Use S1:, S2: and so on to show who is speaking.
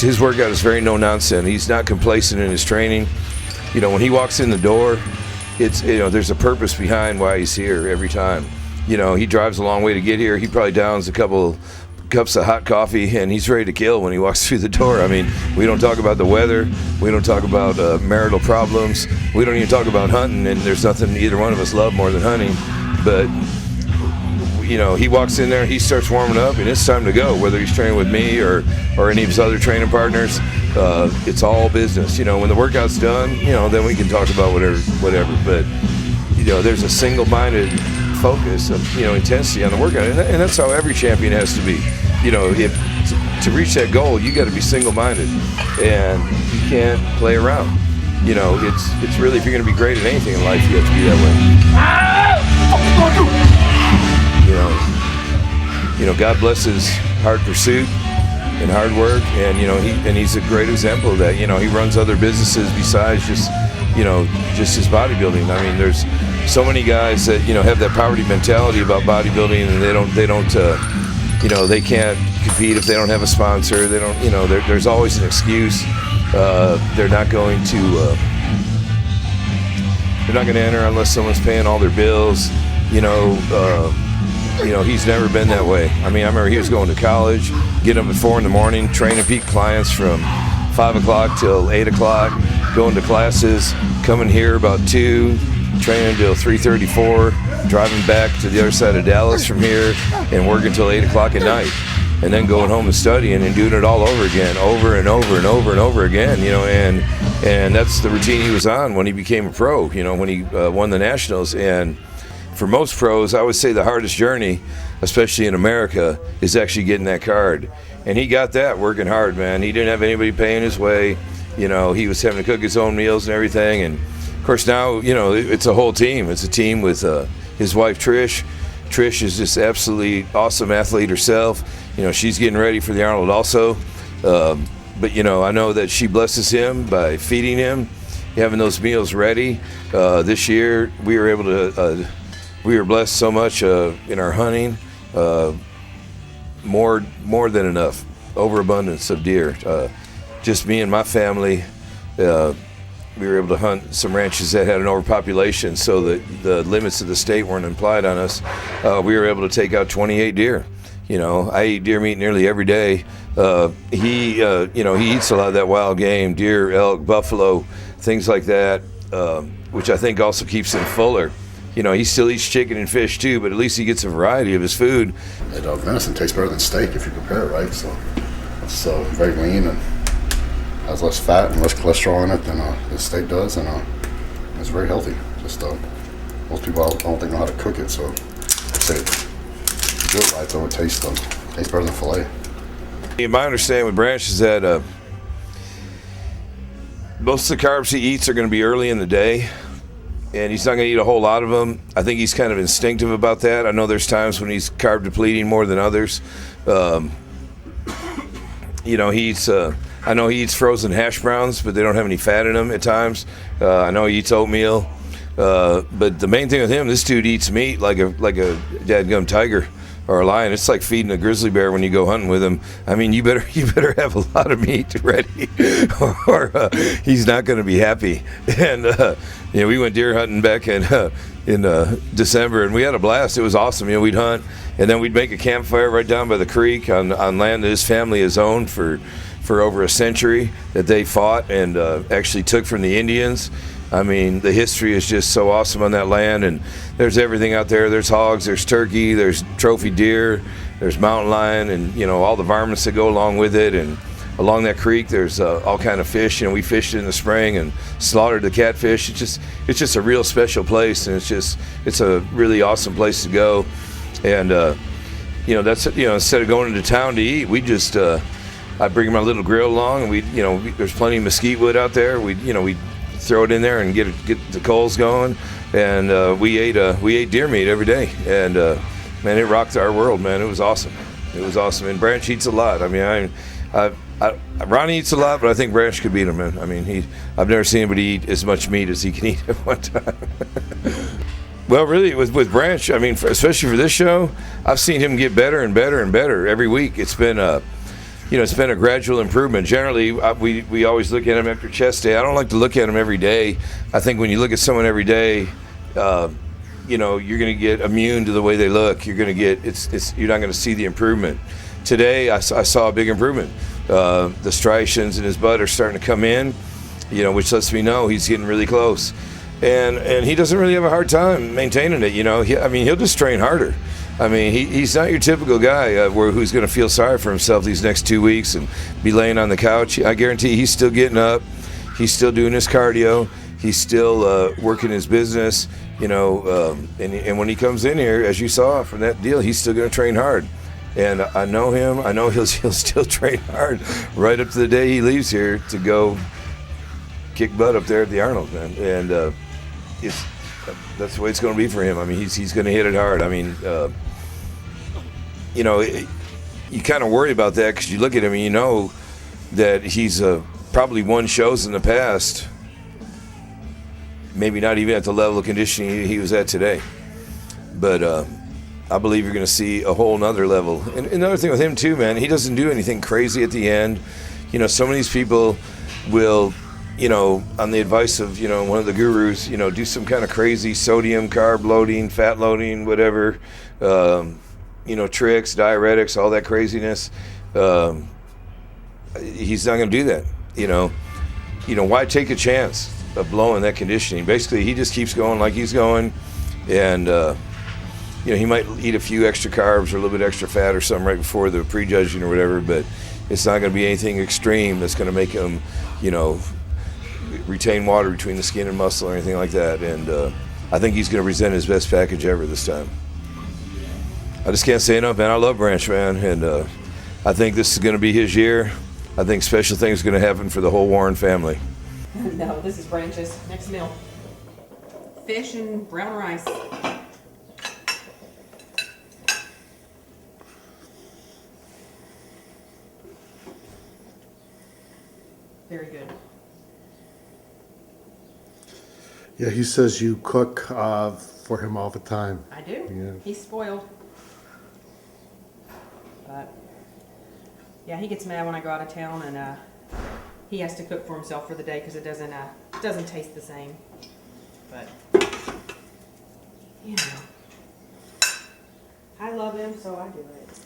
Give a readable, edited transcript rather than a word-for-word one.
S1: his workout is very no nonsense. He's not complacent in his training. You know, when he walks in the door, it's, you know, there's a purpose behind why he's here every time. You know, he drives a long way to get here. He probably downs a couple cups of hot coffee, and he's ready to kill when he walks through the door. I mean, we don't talk about the weather. We don't talk about marital problems. We don't even talk about hunting, and there's nothing either one of us love more than hunting. But, you know, he walks in there, he starts warming up, and it's time to go, whether he's training with me or any of his other training partners. It's all business. You know, when the workout's done, you know, then we can talk about whatever. But, you know, there's a single-minded focus of, you know, intensity on the workout, and that's how every champion has to be. You know, if to reach that goal, you got to be single-minded, and you can't play around. You know, it's really, if you're going to be great at anything in life, you have to be that way. You know, God blesses hard pursuit and hard work, and you know, he's a great example of that. You know, he runs other businesses besides just his bodybuilding. I mean, there's so many guys that, you know, have that poverty mentality about bodybuilding, and they don't you know, they can't compete if they don't have a sponsor. They don't, you know, there's always an excuse. They're not going to enter unless someone's paying all their bills. You know, he's never been that way. I mean, I remember he was going to college, getting up at 4 in the morning, training peak clients from 5 o'clock till 8 o'clock, going to classes, coming here about 2, training until 3:34, driving back to the other side of Dallas from here and working until 8 o'clock at night, and then going home and studying and doing it all over again, over and over and over and over again, you know, and that's the routine he was on when he became a pro, you know, when he won the Nationals. And for most pros, I would say the hardest journey, especially in America, is actually getting that card. And he got that working hard, man. He didn't have anybody paying his way. You know, he was having to cook his own meals and everything. And of course now, you know, it's a whole team. It's a team with his wife, Trish. Trish is just absolutely awesome athlete herself. You know, she's getting ready for the Arnold also. But, you know, I know that she blesses him by feeding him, having those meals ready. This year, we were able to... we were blessed so much in our hunting, more than enough, overabundance of deer. Just me and my family, we were able to hunt some ranches that had an overpopulation, so that the limits of the state weren't implied on us. We were able to take out 28 deer. You know, I eat deer meat nearly every day. He eats a lot of that wild game, deer, elk, buffalo, things like that, which I think also keeps him fuller. You know, he still eats chicken and fish too, but at least he gets a variety of his food.
S2: Venison tastes better than steak if you prepare it right. So it's very lean and has less fat and less cholesterol in it than the steak does, and it's very healthy. Just most people I don't think know how to cook it, so I say do it right, so it tastes better than filet.
S1: My understanding with Branch is that most of the carbs he eats are going to be early in the day, and he's not going to eat a whole lot of them. I think he's kind of instinctive about that. I know there's times when he's carb depleting more than others. You know, I know he eats frozen hash browns, but they don't have any fat in them at times. I know he eats oatmeal. But the main thing with him, this dude eats meat like a dadgum tiger or a lion. It's like feeding a grizzly bear when you go hunting with him. I mean, you better have a lot of meat ready, or he's not going to be happy. And you know, we went deer hunting back in December, and we had a blast. It was awesome. You know, we'd hunt, and then we'd make a campfire right down by the creek on land that his family has owned for over a century, that they fought and actually took from the Indians. I mean, the history is just so awesome on that land, and there's everything out there. There's hogs, there's turkey, there's trophy deer, there's mountain lion, and, you know, all the varmints that go along with it. And along that creek, there's all kind of fish. You know, we fished in the spring and slaughtered the catfish. It's just a real special place, and it's a really awesome place to go. And you know, that's, you know, instead of going into town to eat, we just I bring my little grill along, and there's plenty of mesquite wood out there. We throw it in there and get the coals going, and we ate deer meat every day, and man, it rocked our world, man. It was awesome. And Branch eats a lot. I mean, Ronnie eats a lot, but I think Branch could beat him, man. I mean, I've never seen anybody eat as much meat as he can eat at one time. Well, really, with Branch, I mean, especially for this show, I've seen him get better and better and better every week. It's been it's been a gradual improvement. Generally, we always look at him after chest day. I don't like to look at him every day. I think when you look at someone every day, you're going to get immune to the way they look. You're going to get you're not going to see the improvement. Today, I saw a big improvement. The striations in his butt are starting to come in, which lets me know he's getting really close. And he doesn't really have a hard time maintaining it. He'll just train harder. I mean, he's not your typical guy who's going to feel sorry for himself these next 2 weeks and be laying on the couch. I guarantee he's still getting up. He's still doing his cardio. He's still working his business. And when he comes in here, as you saw from that deal, he's still going to train hard. And I know him. I know he'll still train hard right up to the day he leaves here to go kick butt up there at the Arnold, man. And that's the way it's going to be for him. I mean, he's going to hit it hard. I mean, you kind of worry about that because you look at him and you know that he's probably won shows in the past, maybe not even at the level of conditioning he was at today. But I believe you're going to see a whole nother level. And another thing with him too, man, he doesn't do anything crazy at the end. Some of these people will, on the advice of, one of the gurus, do some kind of crazy sodium, carb loading, fat loading, whatever, tricks, diuretics, all that craziness. He's not going to do that. Why take a chance of blowing that conditioning? Basically, he just keeps going like he's going, and he might eat a few extra carbs or a little bit extra fat or something right before the prejudging or whatever, but it's not going to be anything extreme that's going to make him, retain water between the skin and muscle or anything like that. And I think he's going to present his best package ever this time. I just can't say enough, man. I love Branch, man, and I think this is going to be his year. I think special things are going to happen for the whole Warren family.
S3: No, this is Branch's next meal. Fish and brown rice. Very good.
S4: Yeah, he says you cook for him all the time.
S3: I do.
S4: Yeah.
S3: He's spoiled. But yeah, he gets mad when I go out of town and he has to cook for himself for the day because it doesn't taste the same. But I love him, so I do it.